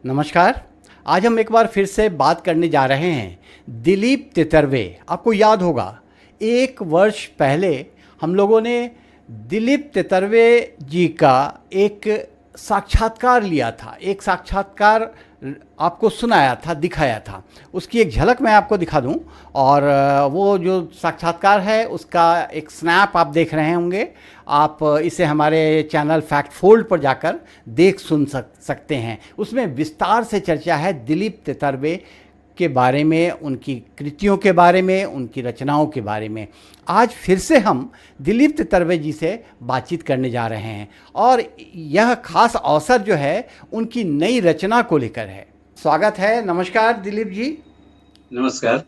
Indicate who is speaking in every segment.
Speaker 1: नमस्कार। आज हम एक बार फिर से बात करने जा रहे हैं दिलीप तितरवे। आपको याद होगा, एक वर्ष पहले हम लोगों ने दिलीप तितरवे जी का एक साक्षात्कार लिया था। एक साक्षात्कार आपको सुनाया था, दिखाया था। उसकी एक झलक मैं आपको दिखा दूं। और वो जो साक्षात्कार है उसका एक स्नैप आप देख रहे होंगे। आप इसे हमारे चैनल फैक्ट फोल्ड पर जाकर देख सुन सकते हैं। उसमें विस्तार से चर्चा है दिलीप तितरवे के बारे में, उनकी कृतियों के बारे में, उनकी रचनाओं के बारे में। आज फिर से हम दिलीप तितरवे जी से बातचीत करने जा रहे हैं और यह खास अवसर जो है उनकी नई रचना को लेकर है। स्वागत है। नमस्कार दिलीप जी।
Speaker 2: नमस्कार।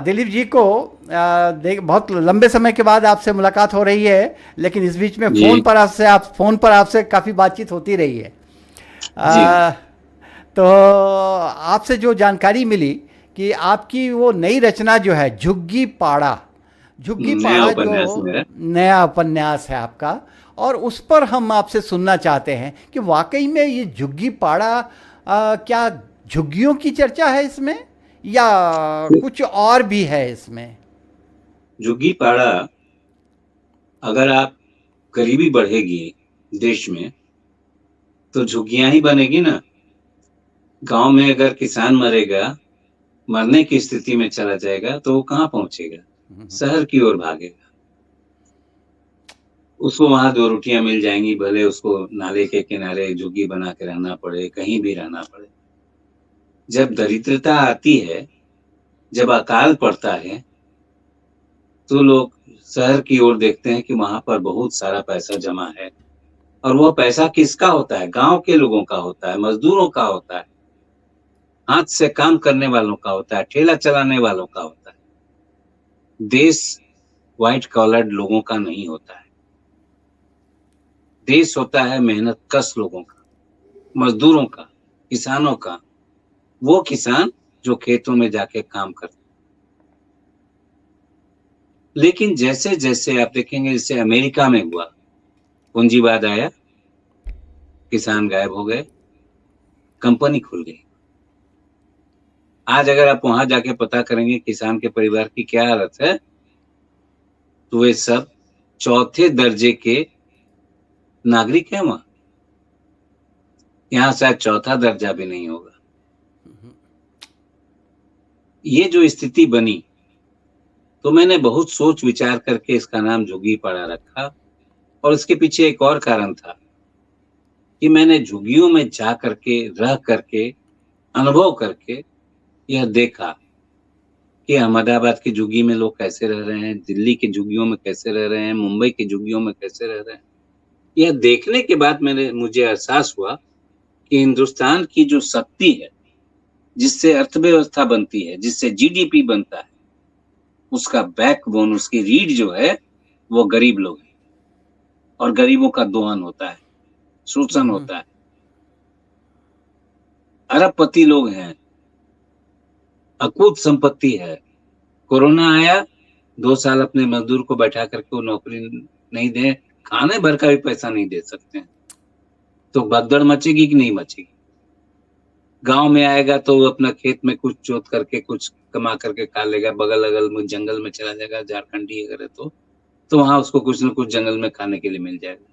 Speaker 1: दिलीप जी को देख बहुत लंबे समय के बाद आपसे मुलाकात हो रही है, लेकिन इस बीच में
Speaker 2: जी।
Speaker 1: फ़ोन पर आपसे काफ़ी बातचीत होती रही है।
Speaker 2: जी।
Speaker 1: आ, तो आपसे जो जानकारी मिली कि आपकी वो नई रचना जो है झुग्गी पाड़ा, झुग्गी
Speaker 2: नया
Speaker 1: पाड़ा जो
Speaker 2: उपन्यास मेरा।
Speaker 1: नया उपन्यास है आपका, और उस पर हम आपसे सुनना चाहते हैं कि वाकई में ये झुग्गी पाड़ा क्या झुग्गियों की चर्चा है इसमें या कुछ और भी है इसमें?
Speaker 2: झुग्गी पाड़ा, अगर आप गरीबी बढ़ेगी देश में तो झुग्गियां ही बनेगी ना। गांव में अगर किसान मरेगा, मरने की स्थिति में चला जाएगा तो वो कहाँ पहुंचेगा? शहर की ओर भागेगा। उसको वहां दो रोटियां मिल जाएंगी, भले उसको नाले के किनारे झुग्गी बना के रहना पड़े, कहीं भी रहना पड़े। जब दरिद्रता आती है, जब अकाल पड़ता है, तो लोग शहर की ओर देखते हैं कि वहां पर बहुत सारा पैसा जमा है। और वो पैसा किसका होता है? गांव के लोगों का होता है, मजदूरों का होता है, हाथ से काम करने वालों का होता है, ठेला चलाने वालों का होता है। देश व्हाइट कॉलर्ड लोगों का नहीं होता है। देश होता है मेहनत कश लोगों का, मजदूरों का, किसानों का। वो किसान जो खेतों में जाके काम करते। लेकिन जैसे जैसे आप देखेंगे, जैसे अमेरिका में हुआ, पूंजीवाद आया, किसान गायब हो गए, कंपनी खुल गई। आज अगर आप वहां जाके पता करेंगे किसान के परिवार की क्या हालत है, तो वे सब चौथे दर्जे के नागरिक हैं। वहां यहाँ शायद चौथा दर्जा भी नहीं होगा। ये जो स्थिति बनी, तो मैंने बहुत सोच विचार करके इसका नाम झुग्गी पाड़ा रखा। और इसके पीछे एक और कारण था कि मैंने झुग्गियों में जा करके, रह करके, अनुभव करके यह देखा कि अहमदाबाद की झुग्गी में लोग कैसे रह रहे हैं, दिल्ली की झुग्गियों में कैसे रह रहे हैं, मुंबई की झुग्गियों में कैसे रह रहे हैं। यह देखने के बाद मुझे एहसास हुआ कि हिंदुस्तान की जो शक्ति है, जिससे अर्थव्यवस्था बनती है, जिससे जीडीपी बनता है, उसका बैकबोन, उसकी रीढ़ जो है, वो गरीब लोग हैं। और गरीबों का दोहन होता है, शोषण होता है। अरबपति लोग हैं, अकूत संपत्ति है। कोरोना आया, 2 साल अपने मजदूर को बैठा करके वो नौकरी नहीं दे, खाने भर का भी पैसा नहीं दे सकते हैं, तो भगदड़ मचेगी कि नहीं मचेगी? गांव में आएगा तो वो अपना खेत में कुछ जोत करके कुछ कमा करके खा लेगा, बगल अगल में जंगल में चला जाएगा, झारखंडी अगर है तो वहां उसको कुछ न कुछ जंगल में खाने के लिए मिल जाएगा।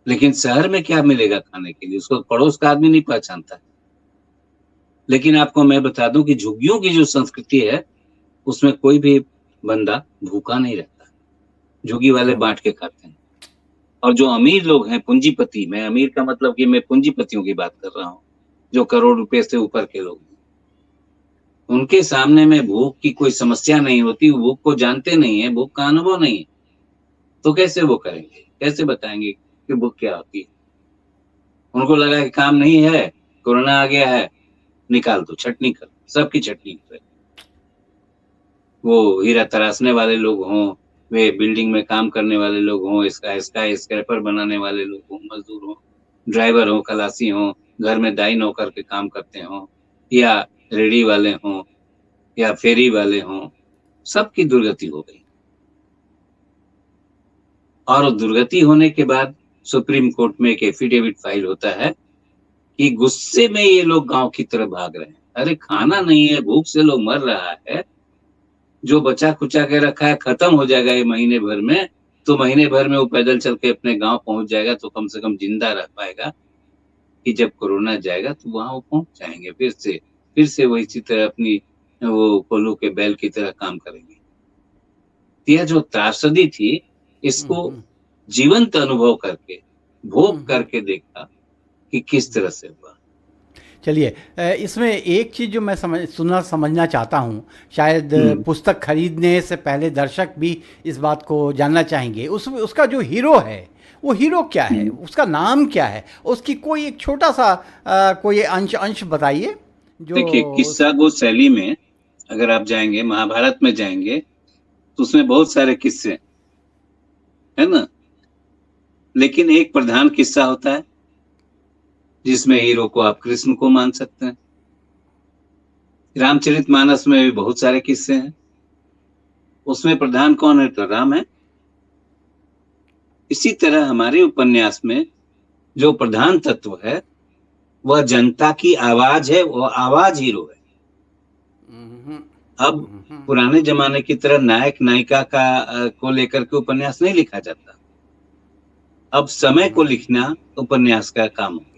Speaker 2: लेकिन शहर में क्या मिलेगा खाने के लिए? उसको पड़ोस का आदमी नहीं पहचानता है। लेकिन आपको मैं बता दूं कि झुग्गियों की जो संस्कृति है, उसमें कोई भी बंदा भूखा नहीं रहता। झुग्गी वाले
Speaker 1: क्या बात!
Speaker 2: बांट के खाते हैं। और जो अमीर लोग हैं, पूंजीपति, मैं अमीर का मतलब कि मैं पूंजीपतियों की बात कर रहा हूँ, जो करोड़ रुपए से ऊपर के लोग हैं, उनके सामने में भूख की कोई समस्या नहीं होती। भूख को जानते नहीं है, भूख का अनुभव नहीं है, तो कैसे वो करेंगे? कैसे बताएंगे कि भूख क्या होती है? उनको लगा कि काम नहीं है, कोरोना आ गया है, निकाल दो, छटनी कर, सबकी छटनी कर। वो हीरा तराशने वाले लोग हों, वे बिल्डिंग में काम करने वाले लोग हों, इसका स्क्रैपर बनाने वाले लोग हों, मजदूर हों, ड्राइवर हों, खलासी हों, घर में दाई नौकर के काम करते हों, या रेडी वाले हों, या फेरी वाले हों, सबकी दुर्गति हो गई। और दुर्गति होने के बाद सुप्रीम कोर्ट में एक एफिडेविट फाइल होता है कि गुस्से में ये लोग गांव की तरफ भाग रहे हैं। अरे खाना नहीं है, भूख से लोग मर रहा है, जो बचा खुचा के रखा है खत्म हो जाएगा ये महीने भर में, तो महीने भर में वो पैदल चल के अपने गांव पहुंच जाएगा, तो कम से कम जिंदा रह पाएगा कि जब कोरोना जाएगा तो वहां वो पहुंच जाएंगे, फिर से वो इसी तरह अपनी वो कोल्हू के बैल की तरह काम करेंगे। यह जो त्रासदी थी, इसको जीवंत अनुभव करके, भोग करके देखा कि किस तरह से हुआ।
Speaker 1: चलिए, इसमें एक चीज़ जो मैं समझना चाहता हूँ, शायद पुस्तक खरीदने से पहले दर्शक भी इस बात को जानना चाहेंगे। उसका जो हीरो है, वो हीरो क्या है, उसका नाम क्या है, उसकी कोई एक छोटा सा कोई अंश बताइए। जो
Speaker 2: देखिए, किस्सा गो शैली में अगर आप जाएंगे, महाभारत में जाएंगे, तो उसमें बहुत सारे किस्से है ना, लेकिन एक प्रधान किस्सा होता है जिसमें हीरो को आप कृष्ण को मान सकते हैं। रामचरितमानस में भी बहुत सारे किस्से हैं, उसमें प्रधान कौन है तो राम है। इसी तरह हमारे उपन्यास में जो प्रधान तत्व है वह जनता की आवाज है, वो आवाज हीरो है। अब पुराने जमाने की तरह नायक नायिका को लेकर के उपन्यास नहीं लिखा जाता, अब समय को लिखना उपन्यास का काम हो गया,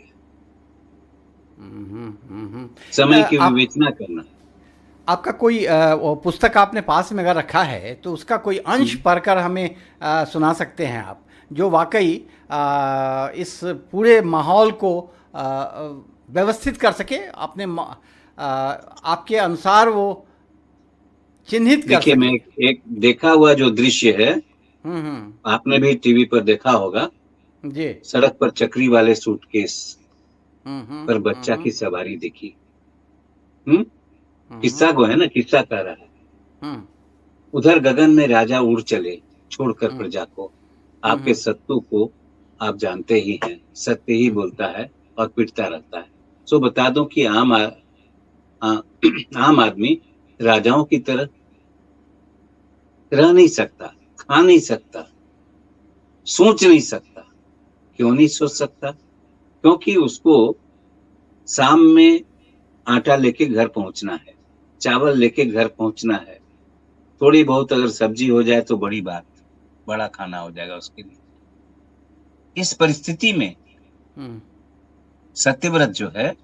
Speaker 2: समय की विवेचना करना।
Speaker 1: आपका कोई वो पुस्तक आपने पास में अगर रखा है तो उसका कोई अंश पढ़कर हमें सुना सकते हैं आप, जो वाकई इस पूरे माहौल को व्यवस्थित कर सके, अपने आपके अनुसार वो चिन्हित कर सके।
Speaker 2: देखिए, मैं एक देखा हुआ जो दृश्य है, आपने भी टीवी पर देखा होगा जी, सड़क पर चक्री वाले सूटकेस पर बच्चा की सवारी दिखी। किस्सा को है ना, किस्सा कह रहा है। उधर गगन में राजा उड़ चले, छोड़कर प्रजा को, आपके शत्रु को आप जानते ही हैं, सत्य ही बोलता है और पिटता रहता है। सो बता दूं कि आम आदमी राजाओं की तरह रह नहीं सकता, खा नहीं सकता, सोच नहीं सकता। क्यों नहीं सोच सकता? क्योंकि उसको शाम में आटा लेके घर पहुंचना है, चावल लेके घर पहुंचना है, थोड़ी बहुत अगर सब्जी हो जाए तो बड़ी बात, बड़ा खाना हो जाएगा उसके लिए। इस परिस्थिति में सत्यव्रत जो है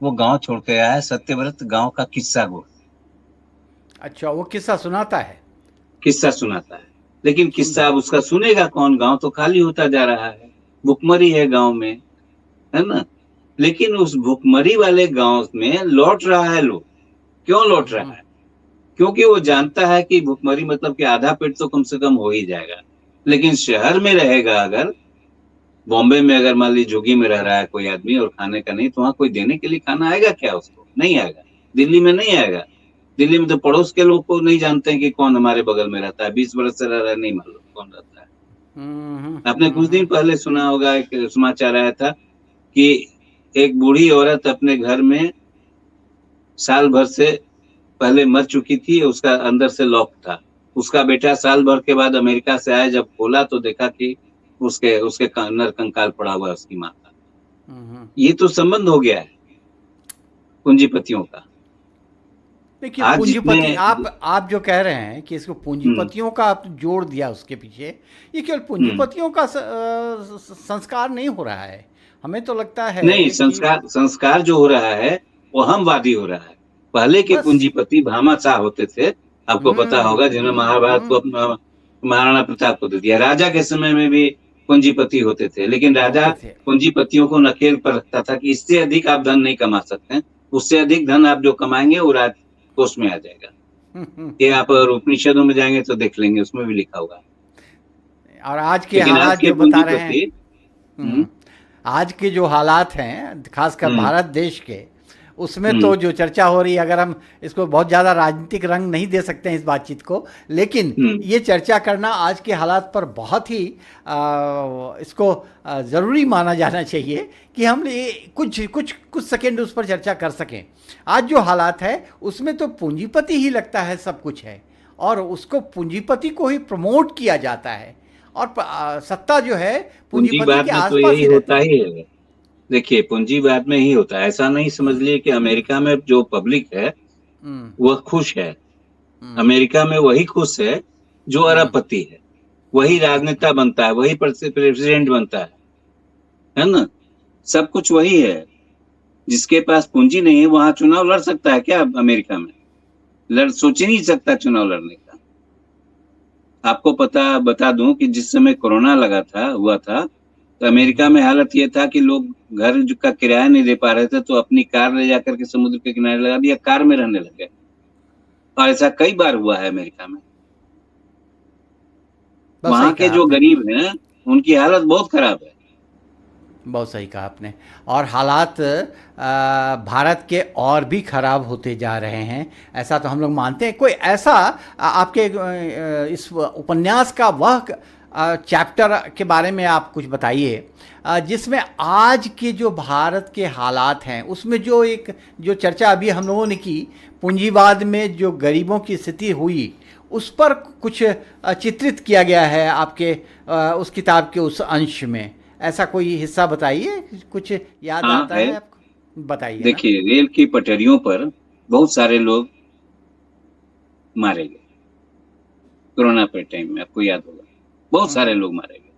Speaker 2: वो गांव छोड़ के आया है। सत्यव्रत गांव का किस्सा गो।
Speaker 1: अच्छा, वो किस्सा सुनाता है,
Speaker 2: किस्सा सुनाता है, लेकिन किस्सा अब उसका सुनेगा कौन? गांव तो खाली होता जा रहा है, भुखमरी है गांव में, है ना। लेकिन उस भुखमरी वाले गांव में लौट रहा है लोग। क्यों लौट रहा है? क्योंकि वो जानता है कि भुखमरी मतलब कि आधा पेट तो कम से कम हो ही जाएगा। लेकिन शहर में रहेगा, अगर बॉम्बे में अगर मान लीजिए झुग्गी में रह रहा है कोई आदमी और खाने का नहीं, तो वहां कोई देने के लिए खाना आएगा क्या? उसको नहीं आएगा। दिल्ली में नहीं आएगा। दिल्ली में तो पड़ोस के लोग को नहीं जानते हैं कि कौन हमारे बगल में रहता है, 20 बरस से रह रहा है, नहीं मालूम कौन रहता है। आपने कुछ दिन पहले सुना होगा, एक समाचार आया था कि एक बूढ़ी औरत अपने घर में साल भर से पहले मर चुकी थी, उसका अंदर से लॉक था। उसका बेटा साल भर के बाद अमेरिका से आया, जब खोला तो देखा कि उसके उसके नर कंकाल पड़ा हुआ है उसकी माँ का। ये तो संबंध हो गया है पूंजीपतियों का।
Speaker 1: देखिए, पूंजीपति आप जो कह रहे हैं कि इसको पूंजीपतियों का आप जोड़ दिया उसके पीछे, ये केवल पूंजीपतियों का संस्कार नहीं हो रहा है। हमें तो लगता है
Speaker 2: नहीं, संस्कार जो हो रहा है वो हमवादी हो रहा है। पहले के पूंजीपति भामाशाह होते थे, आपको पता होगा, जिन्होंने महाभारत को महाराणा प्रताप को दे दिया। राजा के समय में भी पूंजीपति होते थे, लेकिन राजा पूंजीपतियों को नकेल पर रखता था कि इससे अधिक आप धन नहीं कमा सकते, उससे अधिक धन आप जो कमाएंगे वो राजकोष में आ जाएगा। ये आप उपनिषदों में जाएंगे तो देख लेंगे, उसमें भी लिखा होगा।
Speaker 1: और आज के हालात जो बता रहे हैं, आज के जो हालात हैं खासकर भारत देश के, उसमें तो जो चर्चा हो रही है, अगर हम इसको बहुत ज़्यादा राजनीतिक रंग नहीं दे सकते हैं इस बातचीत को, लेकिन ये चर्चा करना आज के हालात पर बहुत ही इसको ज़रूरी माना जाना चाहिए कि हम ये कुछ सेकेंड उस पर चर्चा कर सकें। आज जो हालात है उसमें तो पूंजीपति ही लगता है सब कुछ है, और उसको पूंजीपति को ही प्रमोट किया जाता है, और सत्ता जो है पूंजीपति के आसपास ही
Speaker 2: होता ही है। देखिए पूंजीवाद में ही होता है, ऐसा नहीं समझ लिए कि अमेरिका में जो पब्लिक है वह खुश है। अमेरिका में वही खुश है जो अरबपति है, वही राजनेता बनता है, वही प्रेसिडेंट बनता है ना। सब कुछ वही है। जिसके पास पूंजी नहीं है वहां चुनाव लड़ सकता है क्या? अमेरिका में सोच ही नहीं सकता चुनाव लड़ने का। आपको बता दूं कि जिस समय कोरोना हुआ था, तो अमेरिका में हालत ये था कि लोग घर का किराया नहीं दे पा रहे थे, तो अपनी कार ले जाकर के समुद्र के किनारे लगा दिया, कार में रहने लग गए। और ऐसा कई बार हुआ है अमेरिका में।
Speaker 1: बहुत सही
Speaker 2: वहां के
Speaker 1: कहा
Speaker 2: जो
Speaker 1: आपने।
Speaker 2: गरीब हैं उनकी हालत बहुत खराब है।
Speaker 1: बहुत सही कहा आपने। और हालात भारत के और भी ख़राब होते जा रहे हैं, ऐसा तो हम लोग मानते हैं। कोई ऐसा आपके इस उपन्यास का वह चैप्टर के बारे में आप कुछ बताइए जिसमें आज के जो भारत के हालात हैं उसमें जो चर्चा अभी हम लोगों ने की, पूंजीवाद में जो गरीबों की स्थिति हुई उस पर कुछ चित्रित किया गया है आपके उस किताब के उस अंश में। ऐसा कोई हिस्सा बताइए, कुछ याद
Speaker 2: हाँ
Speaker 1: आता
Speaker 2: है।
Speaker 1: है आपको? बताइए ना।
Speaker 2: देखिए रेल की पटरियों पर बहुत सारे लोग मारे गए कोरोना के टाइम में, आपको याद होगा बहुत सारे लोग मारे गए।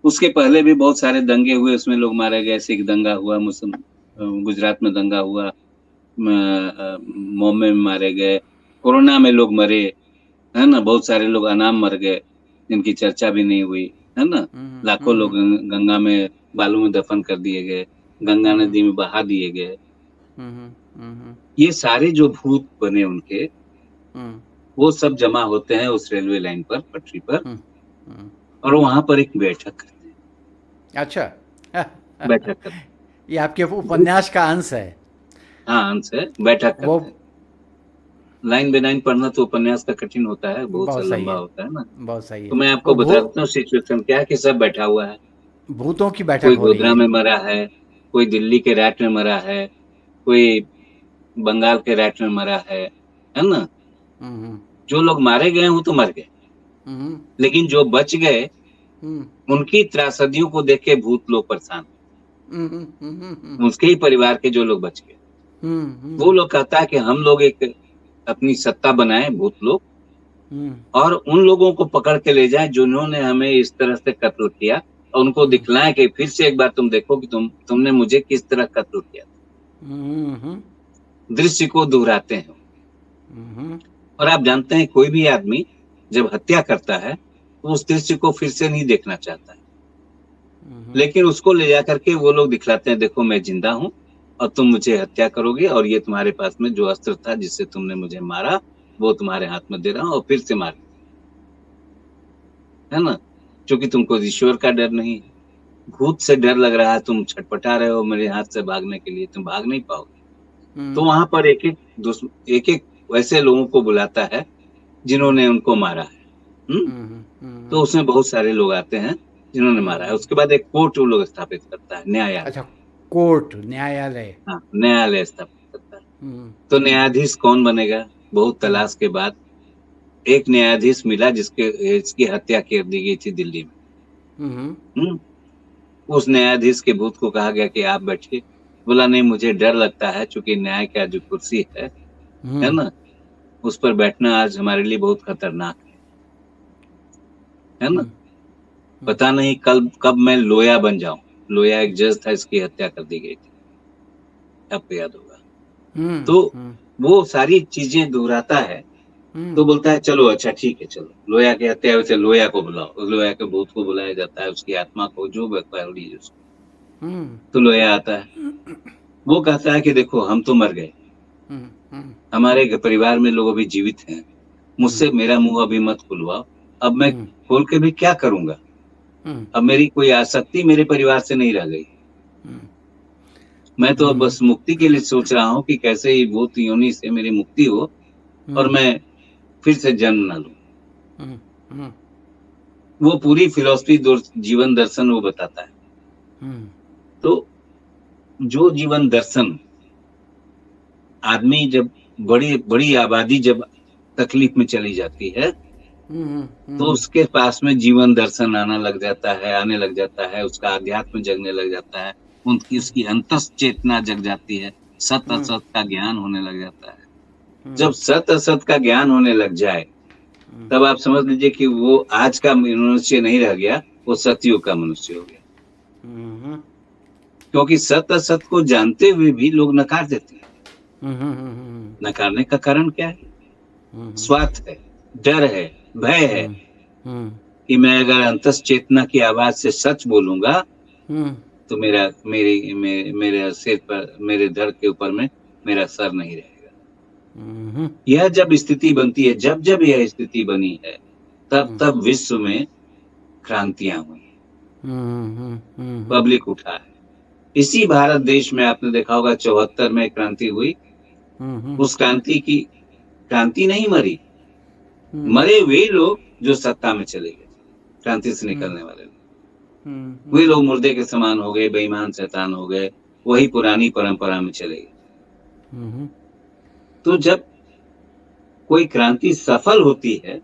Speaker 2: उसके पहले भी बहुत सारे दंगे हुए, उसमें लोग मारे गए। सिख दंगा हुआ, मुस्लिम गुजरात में दंगा हुआ, बॉम्बे में मारे गए, कोरोना में लोग मरे, है ना। बहुत सारे लोग अनाम मर गए जिनकी चर्चा भी नहीं हुई, है ना। लाखों लोग गंगा में बालू में दफन कर दिए गए, गंगा नदी में बहा दिए गए। ये सारे जो भूत बने उनके, वो सब जमा होते हैं उस रेलवे लाइन पर, पटरी पर, और वहां पर एक बैठक करते हैं।
Speaker 1: अच्छा।
Speaker 2: बैठक करते हैं।
Speaker 1: ये आपके उपन्यास का अंश है?
Speaker 2: हाँ अंश है, बैठक
Speaker 1: वो
Speaker 2: करते हैं। लाइन बाय लाइन पढ़ना तो उपन्यास का कठिन होता है, बहुत सा
Speaker 1: बहुत सही
Speaker 2: लंबा
Speaker 1: है।
Speaker 2: होता है ना।
Speaker 1: बहुत सही
Speaker 2: तो
Speaker 1: है।
Speaker 2: मैं
Speaker 1: वो
Speaker 2: आपको बता देता हूँ सिचुएशन क्या है कि सब बैठा हुआ है।
Speaker 1: भूतों की बैठक
Speaker 2: कोई
Speaker 1: हो रही
Speaker 2: गोधरा
Speaker 1: है।
Speaker 2: में मरा है, कोई दिल्ली के रैट में मरा है, कोई बंगाल के रैट में मरा है ना।
Speaker 1: हम्म
Speaker 2: जो लोग मारे गए वो तो मर गए,
Speaker 1: हम्म
Speaker 2: लेकिन जो बच गए
Speaker 1: हम्म
Speaker 2: उनकी त्रासदियों को देख के भूत लोग परेशान, उसके ही परिवार के जो लोग बच गए, वो लोग कहता है कि हम लोग एक अपनी सत्ता बनाए भूत लोग, और उन लोगों को पकड़ के ले जाए जिन्होंने हमें इस तरह से कत्ल किया, और उनको दिखलाएं कि फिर से एक बार तुम देखो कि तुमने मुझे किस तरह कत्ल किया। दृश्य को दोहराते हैं। और आप जानते हैं कोई भी आदमी जब हत्या करता है तो उस दृश्य को फिर से नहीं देखना चाहता है, लेकिन उसको ले जाकर के वो लोग दिखलाते हैं, देखो मैं जिंदा हूं और तुम मुझे हत्या करोगे, और ये तुम्हारे पास में जो अस्त्र था जिससे तुमने मुझे मारा वो तुम्हारे हाथ में दे रहा हूं, और फिर से मार, है ना। क्योंकि तुमको ईश्वर का डर नहीं है, भूत से डर लग रहा है, तुम छटपटा रहे हो मेरे हाथ से भागने के लिए, तुम भाग नहीं पाओगे। तो वहां पर एक एक वैसे लोगों को बुलाता है जिन्होंने उनको मारा है। तो उसमें बहुत सारे लोग आते हैं जिन्होंने मारा है। उसके बाद एक कोर्ट वो लोग स्थापित करता है, न्यायालय।
Speaker 1: अच्छा, कोर्ट, न्यायालय।
Speaker 2: हाँ न्यायालय स्थापित करता है। तो न्यायाधीश कौन बनेगा? बहुत तलाश के बाद एक न्यायाधीश मिला जिसकी हत्या कर दी गई थी दिल्ली में। उस न्यायाधीश के भूत को कहा गया कि आप बैठिए। बोला नहीं, मुझे डर लगता है, क्योंकि न्याय का जो कुर्सी है ना, उस पर बैठना आज हमारे लिए बहुत खतरनाक है ना। पता नहीं कब मैं लोया बन जाऊं। लोया एक जज था, इसकी हत्या कर दी गई थी, आपको याद होगा। तो वो सारी चीजें दोहराता है। तो बोलता है चलो अच्छा ठीक है, चलो लोया की हत्या हुई, लोया को बुलाओ। लोया के भूत को बुलाया जाता है, उसकी आत्मा को, जो बकवाड़ी है उसको। तो लोया आता है, वो कहता है कि देखो हम तो मर गए, हमारे परिवार में लोग अभी जीवित हैं, मुझसे मेरा मुंह अभी मत खुलवाओ। अब मैं खोल के भी क्या करूंगा? अब मेरी कोई आसक्ति मेरे परिवार से नहीं रह गई। मैं तो अब बस मुक्ति के लिए सोच रहा हूँ कि कैसे ही भूत योनि से मेरी मुक्ति हो और मैं फिर से जन्म ना लूं। वो पूरी फिलॉसफी जीवन दर्शन वो बताता है। तो जो जीवन दर्शन आदमी, जब बड़ी बड़ी आबादी जब तकलीफ में चली जाती है तो उसके पास में जीवन दर्शन आने लग जाता है, उसका अध्यात्म जगने लग जाता है, उनकी उसकी अंतस चेतना जग जाती है, सत
Speaker 1: हम्म,
Speaker 2: असत का ज्ञान होने लग जाता है।
Speaker 1: हम्म,
Speaker 2: जब सत असत का ज्ञान होने लग जाए, तब आप समझ लीजिए कि वो आज का मनुष्य नहीं रह गया, वो सतयुग का मनुष्य हो गया।
Speaker 1: हम्म,
Speaker 2: क्योंकि सत असत को जानते हुए भी लोग नकार देते हैं।
Speaker 1: हम्म, हम्म,
Speaker 2: नकारने का कारण क्या है?
Speaker 1: हम्म,
Speaker 2: स्वार्थ है, डर है, भय है
Speaker 1: हम्म, हम्म,
Speaker 2: कि मैं अगर अंतस चेतना की आवाज से सच बोलूंगा,
Speaker 1: हम्म,
Speaker 2: तो मेरे सिर पर, मेरे धड़ के ऊपर में मेरा सर नहीं रहेगा।
Speaker 1: हम्म,
Speaker 2: यह जब स्थिति बनती है, जब जब यह स्थिति बनी है, तब तब विश्व में क्रांतियां हुई, पब्लिक उठा है। इसी भारत देश में आपने देखा होगा 74 में क्रांति हुई। उस क्रांति नहीं मरी, मरे वे लोग जो सत्ता में चले गए, क्रांति से निकलने वाले लोग। वे लोग मुर्दे के समान हो गए, बेईमान शैतान हो गए, वही पुरानी परंपरा में चले गए। तो जब कोई क्रांति सफल होती है,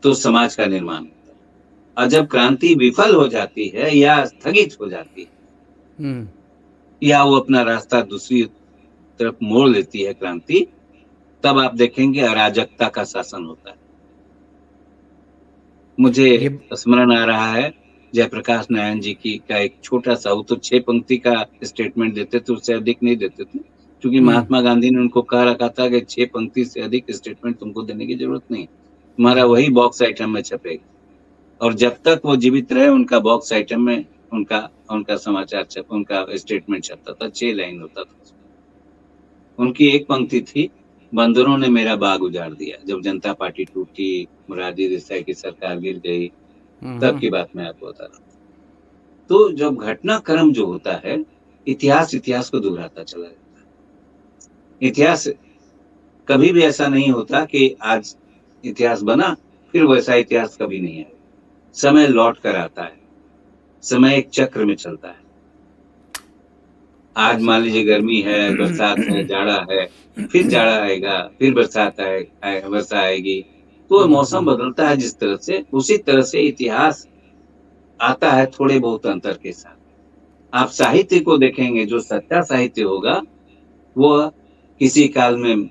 Speaker 2: तो समाज का निर्माण होता है। और जब क्रांति विफल हो जाती है या स्थगित हो जाती है, या वो अपना रास्ता दूसरी तरफ मोड़ लेती है क्रांति, तब आप देखेंगे अराजकता का शासन होता है। मुझे
Speaker 1: ये
Speaker 2: स्मरण आ रहा है जयप्रकाश नारायण जी की का एक छोटा सा, वो तो 6 पंक्ति का स्टेटमेंट देते थे, उससे अधिक नहीं देते थे, क्योंकि महात्मा गांधी ने उनको कह रखा था कि 6 पंक्ति से अधिक स्टेटमेंट तुमको देने की जरूरत नहीं, तुम्हारा वही बॉक्स आइटम में छपेगा। और जब तक वो जीवित रहे, उनका बॉक्स आइटम में उनका उनका समाचार छप उनका स्टेटमेंट छपता था, 6 लाइन होता था। उनकी एक पंक्ति थी, बंदरों ने मेरा बाग उजाड़ दिया। जब जनता पार्टी टूटी, मोरारजी देसाई की सरकार गिर गई, तब की बात मैं आपको बता रहा हूँ। तो जब घटनाक्रम जो होता है, इतिहास को दोहराता चला जाता है। इतिहास कभी भी ऐसा नहीं होता कि आज इतिहास बना, फिर वैसा इतिहास कभी नहीं आएगा। समय लौट कर आता है, समय एक चक्र में चलता है। आज मान लीजिए गर्मी है, बरसात है, जाड़ा है, फिर जाड़ा आएगा, फिर वर्षा आएगी। तो मौसम बदलता है जिस तरह से, उसी तरह से इतिहास आता है थोड़े बहुत अंतर के साथ। आप साहित्य को देखेंगे, जो सच्चा साहित्य होगा, वो किसी काल में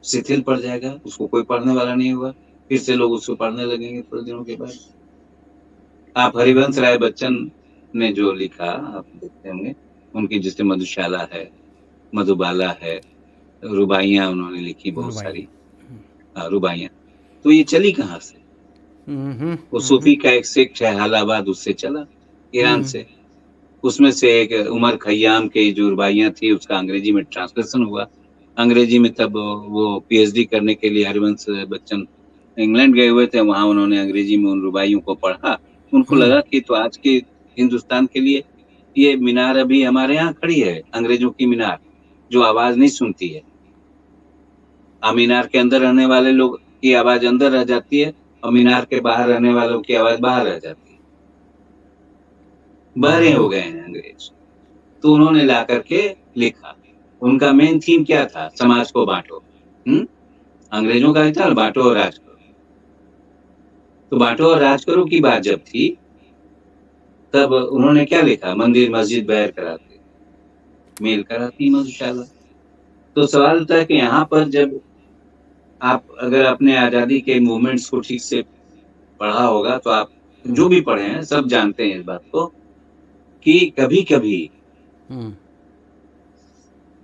Speaker 2: शिथिल पड़ जाएगा, उसको कोई पढ़ने वाला नहीं होगा, फिर से लोग उसको पढ़ने लगेंगे थोड़े दिनों के बाद। आप हरिवंश राय बच्चन ने जो लिखा, आप देखते होंगे, उनकी जैसे मधुशाला है, मधुबाला है, रुबाइयां उन्होंने लिखी बहुत
Speaker 1: रुबाइयाँ।
Speaker 2: सारी। रुबाइयां तो ये चली कहाँ से? वो सूफी का एक सेक्ट है हालाबाद, उससे चला, ईरान से। उसमें से एक उमर खयाम की जो रुबाइयां थी, उसका अंग्रेजी में ट्रांसलेशन हुआ। अंग्रेजी में तब वो पीएचडी करने के लिए हरिवंश बच्चन इंग्लैंड गए हुए थे, वहां उन्होंने अंग्रेजी में उन रुबाइयों को पढ़ा। उनको लगा कि तो आज के हिंदुस्तान के लिए ये मीनार अभी हमारे यहाँ खड़ी है, अंग्रेजों की मीनार, जो आवाज नहीं सुनती है। मीनार के अंदर रहने वाले लोग की आवाज अंदर रह जाती है, और मीनार के बाहर रहने वालों की आवाज बाहर रह जाती है। बहरे हो गए हैं अंग्रेज। तो उन्होंने ला करके लिखा। उनका मेन थीम क्या था? समाज को बांटो। अंग्रेजों का था बांटो और राज करो। तो बांटो और राज करो की बात जब थी, तब उन्होंने क्या लिखा? मंदिर मस्जिद बैर कराते, मेल कराती मधुशाला। तो सवाल होता है कि यहाँ पर जब आप अगर अपने आजादी के मूवमेंट्स को ठीक से पढ़ा होगा, तो आप जो भी पढ़े हैं सब जानते हैं इस बात को, कि कभी कभी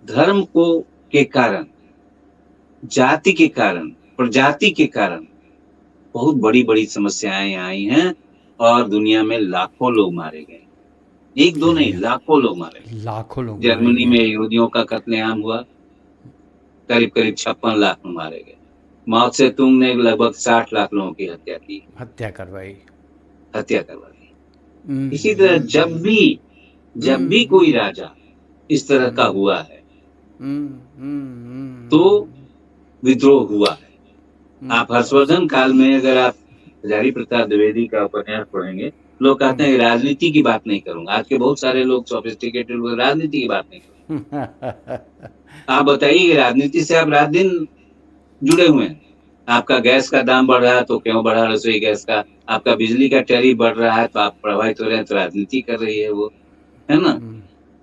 Speaker 2: धर्म को के कारण, जाति के कारण, प्रजाति के कारण बहुत बड़ी बड़ी समस्याएं आई हैं, और दुनिया में लाखों लोग मारे गए। एक दो नहीं, लाखों लोग मारे गए।
Speaker 1: लाखों लोग मारे
Speaker 2: जर्मनी में
Speaker 1: गए।
Speaker 2: यहूदियों का कत्लेआम हुआ, करीब करीब 56 लाख लोग मारे गए। माओ से तुंग ने लगभग 60 लाख लोगों की
Speaker 1: हत्या करवाई।
Speaker 2: हत्या करवा दी। इसी तरह जब भी कोई राजा इस तरह का हुआ है, तो विद्रोह हुआ है। आप हर्षवर्धन काल में अगर आप हजारी प्रसाद द्विवेदी का उपन्यास पढ़ेंगे, लोग कहते हैं राजनीति की बात नहीं करूंगा। आज के बहुत सारे लोग सोफिस्टिकेटेड लोग राजनीति की बात नहीं करूंगा। आप बताइए कि राजनीति से आप रात दिन जुड़े हुए हैं। आपका गैस का दाम बढ़ रहा है तो क्यों बढ़ा रसोई गैस का? आपका बिजली का टैरिफ बढ़ रहा है तो आप प्रभावित हो रहे हैं, तो राजनीति कर रही है वो। है ना?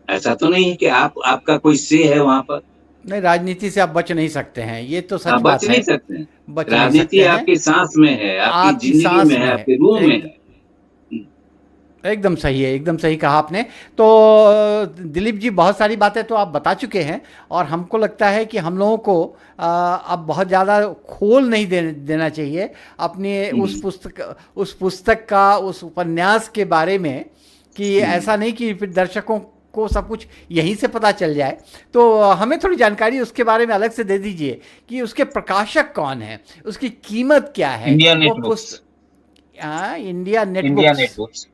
Speaker 2: ऐसा तो नहीं है कि आपका कोई से है वहां पर।
Speaker 1: नहीं, राजनीति से आप बच नहीं सकते हैं, ये तो सच
Speaker 2: आप बच
Speaker 1: बात है।
Speaker 2: नहीं सकते हैं।
Speaker 1: बच नहीं
Speaker 2: राजनीति
Speaker 1: सकते हैं।
Speaker 2: आपकी सांस में है, आपकी
Speaker 1: आपकी
Speaker 2: जिंदगी
Speaker 1: सांस
Speaker 2: में है,
Speaker 1: में है।
Speaker 2: आपके रूह में
Speaker 1: एक
Speaker 2: है। हम्म,
Speaker 1: एकदम सही है, एकदम सही कहा आपने। तो दिलीप जी, बहुत सारी बातें तो आप बता चुके हैं, और हमको लगता है कि हम लोगों को अब बहुत ज़्यादा खोल नहीं देना चाहिए अपनी
Speaker 2: हम्म,
Speaker 1: उस पुस्तक का, उस उपन्यास के बारे में, कि
Speaker 2: हम्म।
Speaker 1: ऐसा नहीं कि फिर दर्शकों को सब कुछ यहीं से पता चल जाए। तो हमें थोड़ी जानकारी उसके बारे में अलग से दे दीजिए, कि उसके प्रकाशक कौन है, उसकी कीमत क्या है,
Speaker 2: इंडिया
Speaker 1: वो
Speaker 2: नेट बुक्स।
Speaker 1: पुस्तक। हाँ, India net
Speaker 2: India
Speaker 1: books.
Speaker 2: Net books.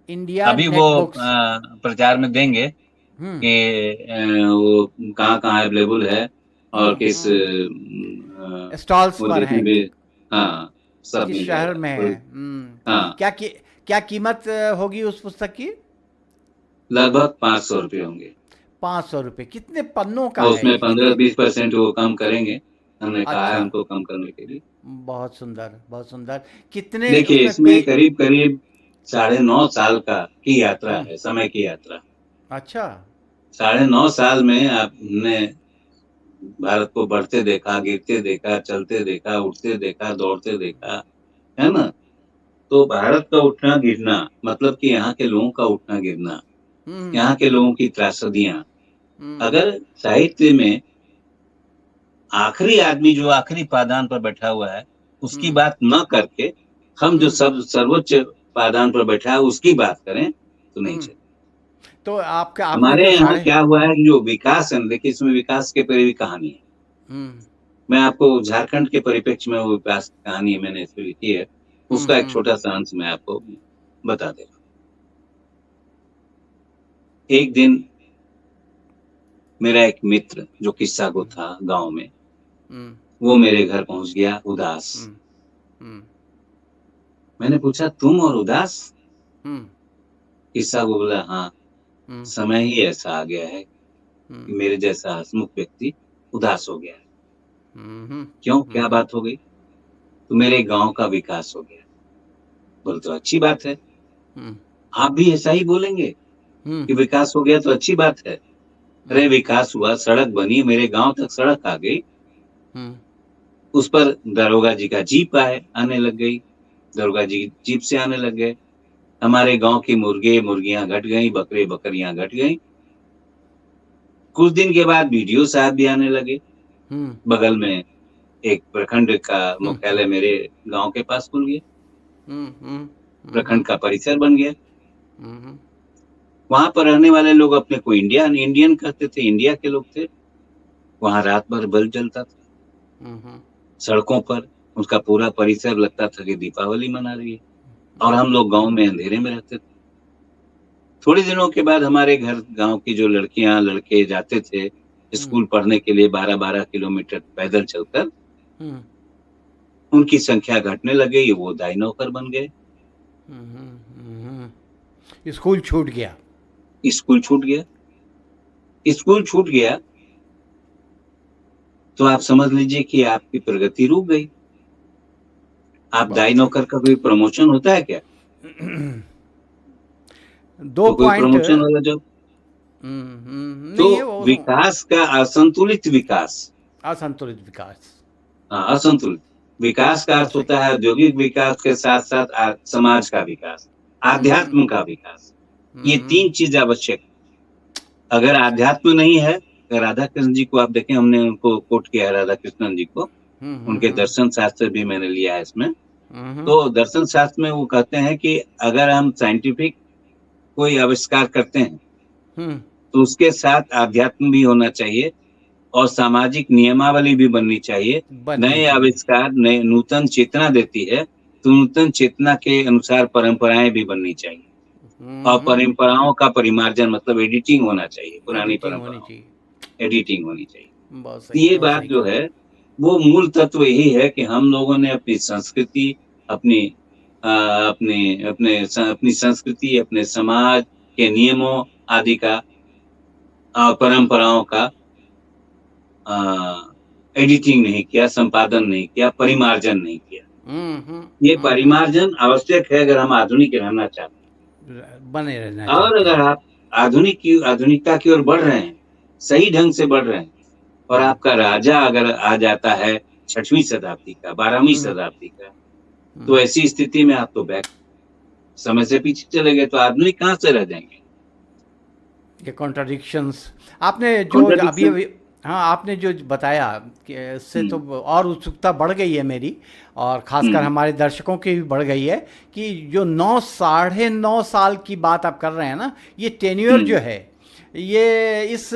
Speaker 1: India
Speaker 2: अभी वो
Speaker 1: नेट बुक्स।
Speaker 2: प्रचार में देंगे
Speaker 1: हम्म।
Speaker 2: कि वो कहाँ कहाँ अवेलेबल है और किस
Speaker 1: हम्म। स्टॉल्स
Speaker 2: वो
Speaker 1: पर
Speaker 2: देखने
Speaker 1: हैं,
Speaker 2: भी। हाँ, सब
Speaker 1: किस
Speaker 2: मिल
Speaker 1: शहर
Speaker 2: जाएगा
Speaker 1: में
Speaker 2: और।
Speaker 1: है।
Speaker 2: हाँ,
Speaker 1: क्या कीमत होगी उस पुस्तक की?
Speaker 2: लगभग 500 रुपये होंगे।
Speaker 1: 500 रुपये? कितने पन्नों का
Speaker 2: और
Speaker 1: है
Speaker 2: उसमें
Speaker 1: ये?
Speaker 2: पंद्रह
Speaker 1: कितने?
Speaker 2: बीस परसेंट वो कम करेंगे। हमने कहा है
Speaker 1: अच्छा।
Speaker 2: उनको कम करने के लिए।
Speaker 1: बहुत सुंदर, बहुत सुंदर। कितने
Speaker 2: देखिए,
Speaker 1: उसमें पे?
Speaker 2: इसमें करीब करीब 9.5 साल का की यात्रा
Speaker 1: हम्म।
Speaker 2: है, समय की यात्रा।
Speaker 1: अच्छा।
Speaker 2: 9.5 साल में आपने भारत को बढ़ते देखा, गिरते देखा, चलते देखा, उठते देखा, दौड़ते देखा, है ना? तो भारत का उठना गिरना मतलब कि यहाँ के लोगों का उठना गिरना,
Speaker 1: हम्म।
Speaker 2: यहाँ के
Speaker 1: हम्म।
Speaker 2: लोगों की त्रासदियां।
Speaker 1: हम्म।
Speaker 2: अगर साहित्य में आखिरी आदमी जो आखिरी पायदान पर बैठा हुआ है उसकी
Speaker 1: हम्म।
Speaker 2: बात न करके हम जो
Speaker 1: हम्म।
Speaker 2: सब सर्वोच्च पायदान पर बैठा है उसकी बात करें तो नहीं
Speaker 1: हम्म।
Speaker 2: चले।
Speaker 1: तो आपका आपने
Speaker 2: हमारे
Speaker 1: जो
Speaker 2: यहाँ
Speaker 1: साढ़े।
Speaker 2: क्या हुआ है कि जो विकास है, देखिए इसमें विकास के परे भी कहानी है।
Speaker 1: हम्म।
Speaker 2: मैं आपको झारखंड के परिप्रेक्ष्य में वो विकास की कहानी मैंने इसमें लिखी है, उसका एक
Speaker 1: हम्म।
Speaker 2: छोटा सा अंश मैं आपको बता दे रहा हूँ। एक दिन मेरा एक मित्र जो किस्सा को था गांव में,
Speaker 1: हम्म।
Speaker 2: वो मेरे घर पहुंच गया उदास।
Speaker 1: हम्म। हम्म।
Speaker 2: मैंने पूछा तुम और उदास?
Speaker 1: हम्म।
Speaker 2: किस्सा को बोला हाँ,
Speaker 1: हम्म।
Speaker 2: समय ही ऐसा आ गया है कि
Speaker 1: हम्म।
Speaker 2: मेरे जैसा हंसमुख व्यक्ति उदास हो गया है।
Speaker 1: हम्म।
Speaker 2: क्यों, क्या
Speaker 1: हम्म।
Speaker 2: बात हो गई? तो मेरे गांव का विकास हो गया। बोले तो अच्छी बात है,
Speaker 1: हम्म।
Speaker 2: आप भी ऐसा ही बोलेंगे
Speaker 1: हम्म।
Speaker 2: कि विकास हो गया तो अच्छी बात है। अरे
Speaker 1: हम्म।
Speaker 2: विकास हुआ, सड़क बनी, मेरे गांव तक सड़क आ गई,
Speaker 1: हम्म।
Speaker 2: उस पर दरोगा जी का जीप आने लग गई, दरोगा जी जीप से आने लग गए। हमारे गांव की मुर्गे मुर्गियां घट गई, बकरे बकरियां घट गई। कुछ दिन के बाद बीडीओ साहब भी आने लगे।
Speaker 1: हम्म।
Speaker 2: बगल में एक प्रखंड का
Speaker 1: हम्म।
Speaker 2: मुख्यालय मेरे गांव के पास खुल गया,
Speaker 1: हम्म। हम्म। हम्म।
Speaker 2: प्रखंड का परिसर बन गया।
Speaker 1: हम्म।
Speaker 2: वहां पर रहने वाले लोग अपने को इंडियन इंडियन कहते थे, इंडिया के लोग थे। वहां रात भर बल्ब जलता था
Speaker 1: हम्म।
Speaker 2: सड़कों पर, उसका पूरा परिसर लगता था कि दीपावली मना रही है। और हम लोग गांव में अंधेरे में रहते थे। थोड़े दिनों के बाद हमारे घर गांव की जो लड़कियां लड़के जाते थे
Speaker 1: हम्म।
Speaker 2: स्कूल पढ़ने के लिए 12-12 किलोमीटर पैदल चलकर,
Speaker 1: हम्म।
Speaker 2: उनकी संख्या घटने लगी, वो दाई नौकर बन गए।
Speaker 1: स्कूल छूट गया।
Speaker 2: स्कूल छूट गया। स्कूल छूट गया तो आप समझ लीजिए कि आपकी प्रगति रुक गई। आप दाई
Speaker 1: बहुत सही।
Speaker 2: नौकर का कोई प्रमोशन होता है क्या?
Speaker 1: दो
Speaker 2: तो कोई
Speaker 1: पॉइंट।
Speaker 2: प्रमोशन वाला जॉब। तो
Speaker 1: नहीं है वो।
Speaker 2: विकास का असंतुलित विकास।
Speaker 1: असंतुलित विकास।
Speaker 2: हाँ, असंतुलित विकास का
Speaker 1: बहुत
Speaker 2: अर्थ
Speaker 1: सही।
Speaker 2: होता है औद्योगिक विकास के साथ साथ समाज का विकास,
Speaker 1: हम्म।
Speaker 2: आध्यात्म का विकास। ये
Speaker 1: हम्म।
Speaker 2: तीन चीज आवश्यक। अगर
Speaker 1: बहुत सही।
Speaker 2: आध्यात्म नहीं है, अगर राधा कृष्ण जी को आप देखें, हमने उनको कोट किया है राधा कृष्णन जी को,
Speaker 1: हम्म।
Speaker 2: उनके
Speaker 1: हम्म।
Speaker 2: दर्शन शास्त्र भी मैंने लिया है इसमें।
Speaker 1: हम्म।
Speaker 2: तो दर्शन शास्त्र में वो कहते हैं कि अगर हम साइंटिफिक कोई आविष्कार करते हैं
Speaker 1: हम्म।
Speaker 2: तो उसके साथ आध्यात्म भी होना चाहिए और सामाजिक नियमावली भी बननी चाहिए।
Speaker 1: बननी
Speaker 2: नए
Speaker 1: चाहिए।
Speaker 2: आविष्कार नए नूतन चेतना देती है, तो नूतन चेतना के अनुसार परंपराएं भी बननी चाहिए। और परंपराओं का परिमार्जन मतलब एडिटिंग होना चाहिए, पुरानी
Speaker 1: एडिटिंग होनी
Speaker 2: परंपराओं
Speaker 1: चाहिए।
Speaker 2: एडिटिंग होनी चाहिए।
Speaker 1: बहुत
Speaker 2: तो
Speaker 1: सही,
Speaker 2: ये
Speaker 1: बहुत
Speaker 2: बात
Speaker 1: सही
Speaker 2: जो
Speaker 1: कहा।
Speaker 2: है वो मूल तत्व यही है कि हम लोगों ने अपनी संस्कृति, अपनी अपनी संस्कृति, अपने समाज के नियमों आदि का, परंपराओं का एडिटिंग नहीं किया, संपादन नहीं किया, परिमार्जन नहीं किया। ये परिमार्जन आवश्यक है अगर हम आधुनिक रहना चाहते
Speaker 1: बने रहना
Speaker 2: हैं। और
Speaker 1: चाहते
Speaker 2: अगर
Speaker 1: हैं।
Speaker 2: आधुनिकता की ओर बढ़ रहे हैं, सही ढंग से बढ़ रहे हैं। और आपका राजा अगर आ जाता है 6वीं शताब्दी का, 12वीं शताब्दी का, तो ऐसी स्थिति में आप तो बैक समय से पीछे चले गए, तो आधुनिक कहाँ से रह जाएंगे।
Speaker 1: ये कॉन्ट्राडिक्शंस आपने जो अभी
Speaker 2: कॉन्ट्रडिक्शन।
Speaker 1: अभी हाँ आपने जो बताया कि इससे तो और उत्सुकता बढ़ गई है मेरी, और ख़ासकर हमारे दर्शकों की भी बढ़ गई है कि जो 9 साढ़े 9 साल की बात आप कर रहे हैं ना, ये टेन्योर जो है ये इस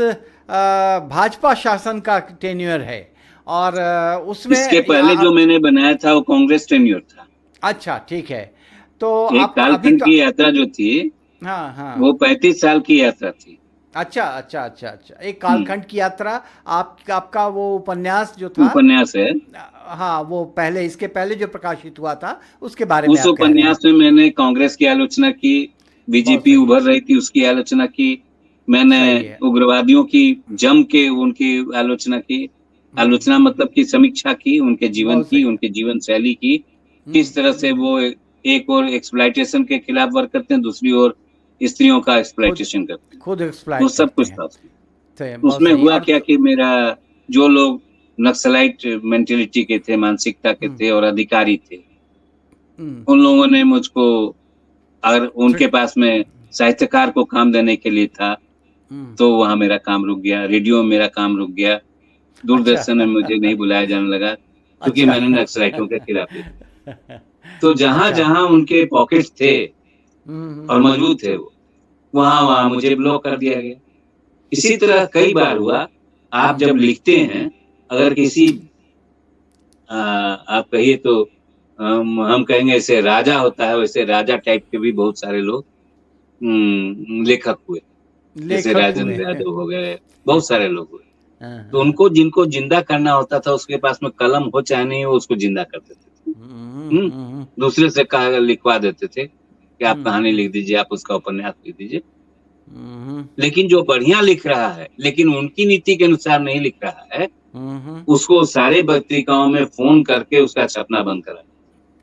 Speaker 1: भाजपा शासन का टेन्योर है, और उसमें
Speaker 2: इसके पहले जो मैंने बनाया था वो कांग्रेस टेन्योर था।
Speaker 1: अच्छा ठीक है। तो
Speaker 2: एक
Speaker 1: आप अभी
Speaker 2: कालखंड
Speaker 1: तो
Speaker 2: की यात्रा जो थी
Speaker 1: हाँ हाँ
Speaker 2: वो 35 साल की यात्रा थी।
Speaker 1: अच्छा अच्छा अच्छा अच्छा, एक कालखंड की यात्रा। आपका वो उपन्यास जो था,
Speaker 2: उपन्यास है।
Speaker 1: हाँ वो पहले, इसके पहले जो प्रकाशित हुआ था उसके बारे में
Speaker 2: उस
Speaker 1: आप कह रहे हैं।
Speaker 2: उपन्यास में मैंने कांग्रेस की आलोचना की,
Speaker 1: बहुत
Speaker 2: बीजेपी
Speaker 1: सही है,
Speaker 2: उभर रही थी उसकी आलोचना की, मैंने
Speaker 1: सही है।
Speaker 2: उग्रवादियों की जम के उनकी आलोचना की। आलोचना मतलब की समीक्षा की उनके जीवन
Speaker 1: बहुत
Speaker 2: की,
Speaker 1: सही है।
Speaker 2: उनके जीवन शैली की, किस तरह से वो एक और एक्सप्लॉइटेशन के खिलाफ वर्क करते हैं, दूसरी ओर स्त्रियों का
Speaker 1: खुद
Speaker 2: एक्सप्लॉइटेशन करते हैं।
Speaker 1: खुद
Speaker 2: वो
Speaker 1: एक्सप्लॉइट
Speaker 2: सब
Speaker 1: करते
Speaker 2: कुछ
Speaker 1: हैं।
Speaker 2: था उसमें।
Speaker 1: तो बहुत
Speaker 2: उसमें
Speaker 1: सही।
Speaker 2: हुआ
Speaker 1: और
Speaker 2: क्या कि मेरा जो लोग नक्सलाइट मेंटेलिटी के थे, मानसिकता के थे और अधिकारी थे, उन लोगों ने मुझको, अगर उनके
Speaker 1: थ्रेट
Speaker 2: पास में साहित्यकार को काम देने के लिए था, तो वहां मेरा काम रुक गया, रेडियो में मेरा काम रुक गया,
Speaker 1: अच्छा
Speaker 2: दूरदर्शन में मुझे नहीं बुलाया जाने लगा, क्योंकि
Speaker 1: अच्छा
Speaker 2: मैंने नक्सलाइटों के खिलाफ लिखा। तो जहां
Speaker 1: अच्छा।
Speaker 2: जहां उनके पॉकेट्स थे और
Speaker 1: हम्म।
Speaker 2: मौजूद थे, वो वहां वहां मुझे ब्लॉक कर दिया गया। इसी तरह कई बार हुआ। आप जब लिखते हैं, अगर किसी आप कहिए तो हम कहेंगे ऐसे राजा होता है, वैसे राजा टाइप के भी बहुत सारे लोग लेखक हुए, जैसे
Speaker 1: लेखक हुए
Speaker 2: राजेंद्र यादव हो गए, बहुत सारे लोग हुए।
Speaker 1: हाँ
Speaker 2: तो
Speaker 1: हाँ।
Speaker 2: उनको जिनको जिंदा करना होता था, उसके पास में कलम हो चाहे नहीं हो, उसको जिंदा कर देते थे। दूसरे से कहा लिखवा देते थे कि आप कहानी लिख दीजिए, आप उसका उपन्यास लिख दीजिए। लेकिन जो बढ़िया लिख रहा है, लेकिन उनकी नीति के अनुसार नहीं लिख रहा है, उसको सारे पत्रिकाओं में फोन करके उसका छपना बंद करा।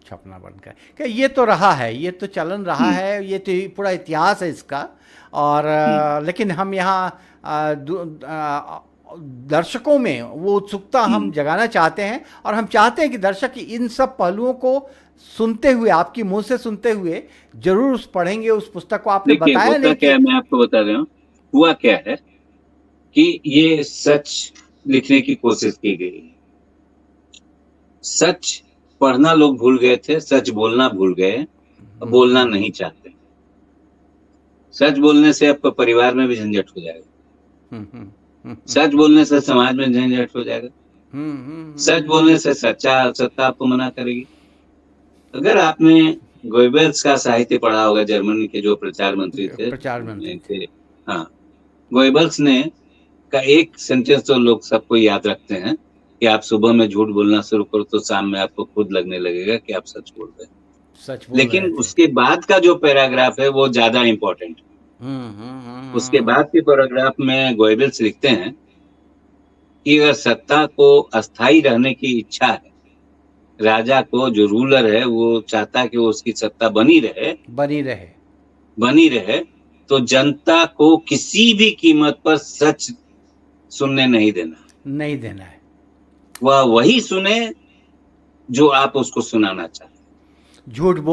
Speaker 1: छपना बनकर क्या, ये तो रहा है, ये तो चलन रहा
Speaker 2: हम्म,
Speaker 1: है, ये तो पूरा इतिहास है इसका। और
Speaker 2: हम्म,
Speaker 1: लेकिन हम यहाँ दर्शकों में वो उत्सुकता हम
Speaker 2: हम्म।
Speaker 1: जगाना चाहते हैं, और हम चाहते हैं कि दर्शक इन सब पहलुओं को सुनते हुए, आपकी मुंह से सुनते हुए जरूर उस पढ़ेंगे उस पुस्तक को। आपने
Speaker 2: देखिए
Speaker 1: बताया
Speaker 2: होता
Speaker 1: नहीं
Speaker 2: क्या
Speaker 1: कि
Speaker 2: है, मैं आपको बता रहा हूँ। हुआ क्या है कि ये सच लिखने की कोशिश की गई है। सच पढ़ना लोग भूल गए थे, सच बोलना भूल गए, अब बोलना नहीं चाहते। सच बोलने से आपका परिवार में भी झंझट हो जाएगा, सच बोलने से समाज में झंझट हो जाएगा, सच बोलने से सत्ता आपको मना करेगी। अगर आपने गोइबल्स का साहित्य पढ़ा होगा, जर्मनी के जो प्रचार मंत्री थे,
Speaker 1: प्रचार मंत्री थे।
Speaker 2: हाँ, गोइबल्स ने का एक सेंटेंस तो लोग सबको याद रखते हैं कि आप सुबह में झूठ बोलना शुरू करो तो शाम में आपको खुद लगने लगेगा कि आप सच बोल रहे हैं।
Speaker 1: सच बोल
Speaker 2: लेकिन
Speaker 1: रहे थे।
Speaker 2: उसके बाद का जो पैराग्राफ है वो ज्यादा इंपॉर्टेंट है। उसके बाद के पैराग्राफ में गोइबल्स लिखते हैं कि अगर सत्ता को अस्थायी रहने की इच्छा है, राजा को जो रूलर है वो चाहता है कि वो उसकी सत्ता
Speaker 1: बनी रहे।
Speaker 2: बनी रहे, तो जनता को किसी भी कीमत पर सच सुनने नहीं देना।
Speaker 1: नहीं देना है।
Speaker 2: वह वही सुने जो आप उसको सुनाना चाहते
Speaker 1: झूठ
Speaker 2: हैं।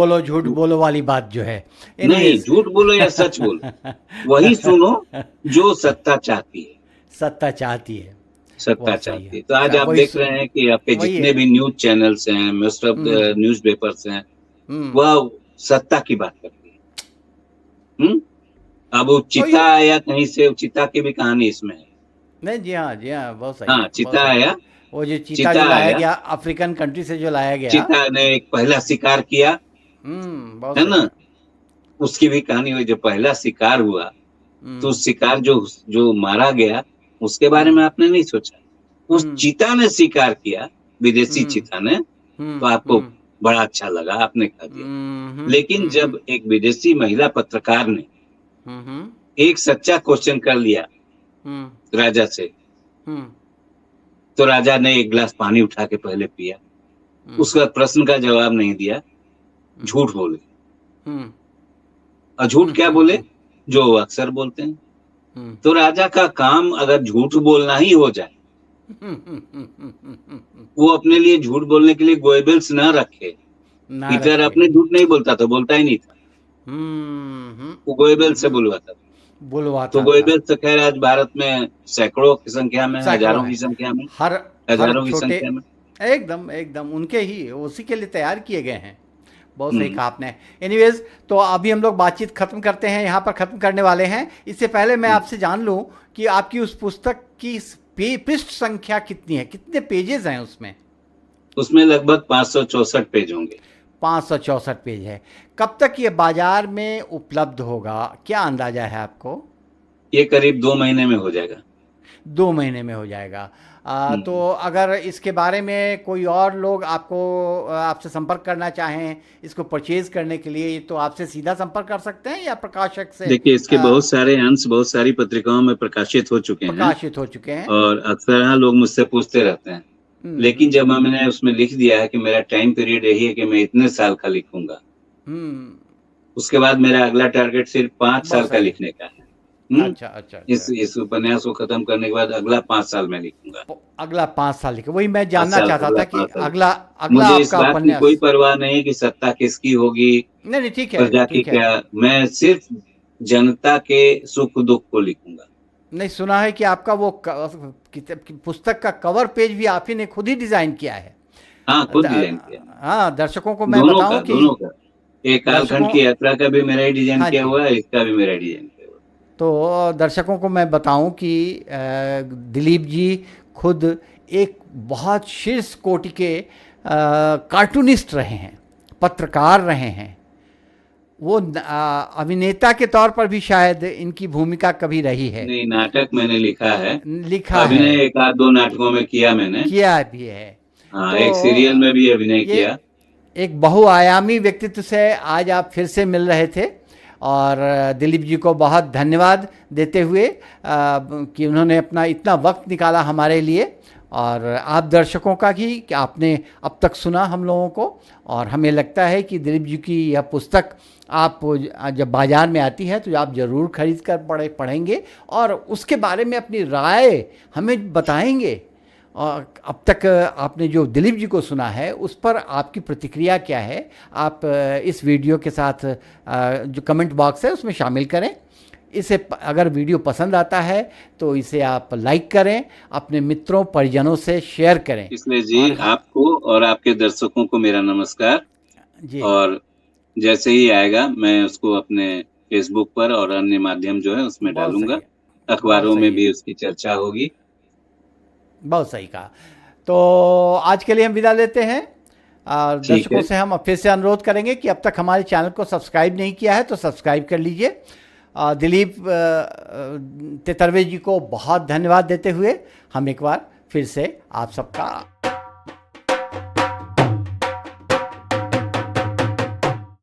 Speaker 1: बोलो वाली बात जो है।
Speaker 2: नहीं,
Speaker 1: एनीवेज
Speaker 2: झूठ बोलो या सच बोलो, वही सुनो जो सत्ता चाहती है।
Speaker 1: सत्ता चाहती है।
Speaker 2: सत्ता
Speaker 1: बहुत सही
Speaker 2: चाहती
Speaker 1: है।
Speaker 2: है। तो आज आप
Speaker 1: वही
Speaker 2: देख रहे हैं कि आपके
Speaker 1: वही
Speaker 2: जितने
Speaker 1: है।
Speaker 2: भी न्यूज चैनल्स हैं, most of the
Speaker 1: hmm
Speaker 2: news papers हैं,
Speaker 1: हम्म।
Speaker 2: वह सत्ता की बात करती है। हम्म। अब वो
Speaker 1: वही
Speaker 2: चिता आया कहीं से, चिता की भी कहानी इसमें है।
Speaker 1: नहीं, जी हाँ जी हाँ, बहुत सही
Speaker 2: हाँ,
Speaker 1: है, बहुत
Speaker 2: चिता
Speaker 1: सही है।
Speaker 2: आया,
Speaker 1: वो जो चीता
Speaker 2: चिता
Speaker 1: जो लाया
Speaker 2: आया,
Speaker 1: गया अफ्रीकन कंट्री से, जो लाया गया।
Speaker 2: चिता ने एक पहला शिकार किया,
Speaker 1: बहुत
Speaker 2: है
Speaker 1: सही
Speaker 2: ना।
Speaker 1: है।
Speaker 2: उसकी भी कहानी हुई, जो पहला शिकार हुआ, तो
Speaker 1: हम्म
Speaker 2: शिकार जो जो मारा गया, उसके बारे में
Speaker 1: हम्म
Speaker 2: आपने नहीं सोचा। उस
Speaker 1: हम्म
Speaker 2: चीता ने शिकार किया, विदेशी
Speaker 1: हम्म
Speaker 2: चीता ने, तो आपको
Speaker 1: हम्म
Speaker 2: बड़ा अच्छा लगा, आपने कह दिया। लेकिन
Speaker 1: हम्म
Speaker 2: जब एक विदेशी महिला पत्रकार ने
Speaker 1: हम्म
Speaker 2: एक सच्चा क्वेश्चन कर लिया
Speaker 1: हम्म
Speaker 2: राजा से,
Speaker 1: हम्म
Speaker 2: तो राजा ने एक गिलास पानी उठा के पहले पिया, उसका प्रश्न का जवाब नहीं दिया, झूठ बोले। और झूठ क्या बोले जो वो अक्सर बोलते हैं। तो राजा का काम अगर झूठ बोलना ही हो जाए, वो अपने लिए झूठ बोलने के लिए गोएबल्स ना रखे।
Speaker 1: ना
Speaker 2: हिटलर
Speaker 1: रखे।
Speaker 2: अपने झूठ नहीं बोलता था, बोलता ही नहीं था, वो गोएबल्स से बुलवाता था। तो
Speaker 1: बुलवाता था।
Speaker 2: गोएबल्स तो खैर आज भारत में सैकड़ों की संख्या में,
Speaker 1: सैकड़ों
Speaker 2: हजारों की
Speaker 1: है।
Speaker 2: संख्या में,
Speaker 1: हर हर
Speaker 2: हजारों की
Speaker 1: छोटे,
Speaker 2: संख्या में।
Speaker 1: एकदम एकदम उनके ही, उसी के लिए तैयार किए गए हैं। बहुत सही
Speaker 2: हम्म
Speaker 1: कहा आपने। एनीवेज, तो अभी हम लोग बातचीत खत्म करते हैं, यहाँ पर खत्म करने वाले हैं। इससे पहले मैं
Speaker 2: हम्म।
Speaker 1: आपसे जान लूँ कि आपकी उस पुस्तक की पृष्ठ संख्या कितनी है, कितने पेजेस हैं उसमें?
Speaker 2: उसमें लगभग 564 पेज होंगे।
Speaker 1: 564 पेज है। कब तक ये बाजार में उपलब्ध होगा, क्या अंदाजा है आपको?
Speaker 2: ये करीब 2 महीने में हो जाएगा।
Speaker 1: 2 महीने में हो जाएगा। तो
Speaker 2: हम्म।
Speaker 1: अगर इसके बारे में कोई और लोग आपसे संपर्क करना चाहें इसको परचेज करने के लिए, तो आपसे सीधा संपर्क कर सकते हैं या प्रकाशक से
Speaker 2: देखिए, इसके बहुत सारे अंश बहुत सारी पत्रिकाओं में प्रकाशित हो चुके हैं,
Speaker 1: प्रकाशित हो चुके हैं?
Speaker 2: और अक्सर यहाँ लोग मुझसे पूछते रहते हैं। लेकिन
Speaker 1: हम्म।
Speaker 2: जब मैंने उसमें लिख दिया है कि मेरा टाइम पीरियड यही है कि मैं इतने साल का लिखूंगा,
Speaker 1: हम्म।
Speaker 2: उसके बाद मेरा अगला टारगेट सिर्फ 5 साल
Speaker 1: बहुत
Speaker 2: का
Speaker 1: सही है।
Speaker 2: लिखने का है।
Speaker 1: अच्छा अच्छा अच्छा।
Speaker 2: इस उपन्यास को खत्म करने के बाद अगला 5 साल में लिखूंगा।
Speaker 1: अगला 5 साल लिखे, वही मैं
Speaker 2: पाँच
Speaker 1: जानना
Speaker 2: साल
Speaker 1: चाहता
Speaker 2: अगला
Speaker 1: था कि
Speaker 2: 5 साल
Speaker 1: अगला अगला
Speaker 2: मुझे इस
Speaker 1: आपका
Speaker 2: बात की कोई
Speaker 1: उपन्यास।
Speaker 2: परवाह नहीं है कि सत्ता किसकी होगी,
Speaker 1: नहीं नहीं, ठीक है
Speaker 2: प्रजा की
Speaker 1: ठीक है।
Speaker 2: क्या। मैं सिर्फ जनता के सुख दुख को लिखूंगा।
Speaker 1: नहीं, सुना है कि आपका वो पुस्तक का कवर पेज भी आप ही ने खुद ही डिज़ाइन किया है।
Speaker 2: हाँ, खुद डिजाइन किया।
Speaker 1: हाँ, दर्शकों को मैं बताऊं कि
Speaker 2: दोनों का। एक कालखंड
Speaker 1: दर्शकों,
Speaker 2: की यात्रा का भी मेरा ही डिजाइन
Speaker 1: हाँ
Speaker 2: किया
Speaker 1: जी,
Speaker 2: हुआ है, इसका भी मेरा डिजाइन किया हुआ
Speaker 1: तो दर्शकों को मैं बताऊं कि दिलीप जी खुद एक बहुत शीर्ष कोटि के कार्टूनिस्ट रहे हैं, पत्रकार रहे हैं। वो अभिनेता के तौर पर भी शायद इनकी भूमिका कभी रही
Speaker 2: है।
Speaker 1: है।
Speaker 2: नहीं, नाटक मैंने लिखा है।
Speaker 1: लिखा है,
Speaker 2: अभिनय एक आध दो नाटकों में किया मैंने।
Speaker 1: किया भी है।
Speaker 2: हाँ,
Speaker 1: तो
Speaker 2: एक सीरियल में भी अभिनय
Speaker 1: ये
Speaker 2: किया।
Speaker 1: एक बहुआयामी व्यक्तित्व से आज आप फिर से मिल रहे थे, और दिलीप जी को बहुत धन्यवाद देते हुए कि उन्होंने अपना इतना वक्त निकाला हमारे लिए, और आप दर्शकों का भी कि आपने अब तक सुना हम लोगों को। और हमें लगता है कि दिलीप जी की यह पुस्तक आप जब बाज़ार में आती है तो आप ज़रूर खरीद कर पढ़ेंगे, और उसके बारे में अपनी राय हमें बताएंगे। और अब तक आपने जो दिलीप जी को सुना है उस पर आपकी प्रतिक्रिया क्या है, आप इस वीडियो के साथ जो कमेंट बॉक्स है उसमें शामिल करें। इसे अगर वीडियो पसंद आता है तो इसे आप लाइक करें, अपने मित्रों परिजनों से शेयर करें।
Speaker 2: इसलिए जी,
Speaker 1: और
Speaker 2: आपको और आपके दर्शकों को मेरा नमस्कार।
Speaker 1: जी,
Speaker 2: और जैसे ही आएगा मैं उसको अपने फेसबुक पर और अन्य माध्यम जो है उसमें
Speaker 1: बहुत सही
Speaker 2: डालूंगा।
Speaker 1: है, बहुत
Speaker 2: अखबारों में
Speaker 1: सही है,
Speaker 2: भी उसकी चर्चा होगी।
Speaker 1: बहुत सही कहा। तो आज के लिए हम विदा लेते हैं, और
Speaker 2: ठीक
Speaker 1: दर्शकों
Speaker 2: है।
Speaker 1: से हम फिर से अनुरोध करेंगे कि अब तक हमारे चैनल को सब्सक्राइब नहीं किया है तो सब्सक्राइब कर लीजिए। दिलीप तेतरवे जी को बहुत धन्यवाद देते हुए हम एक बार फिर से आप सबका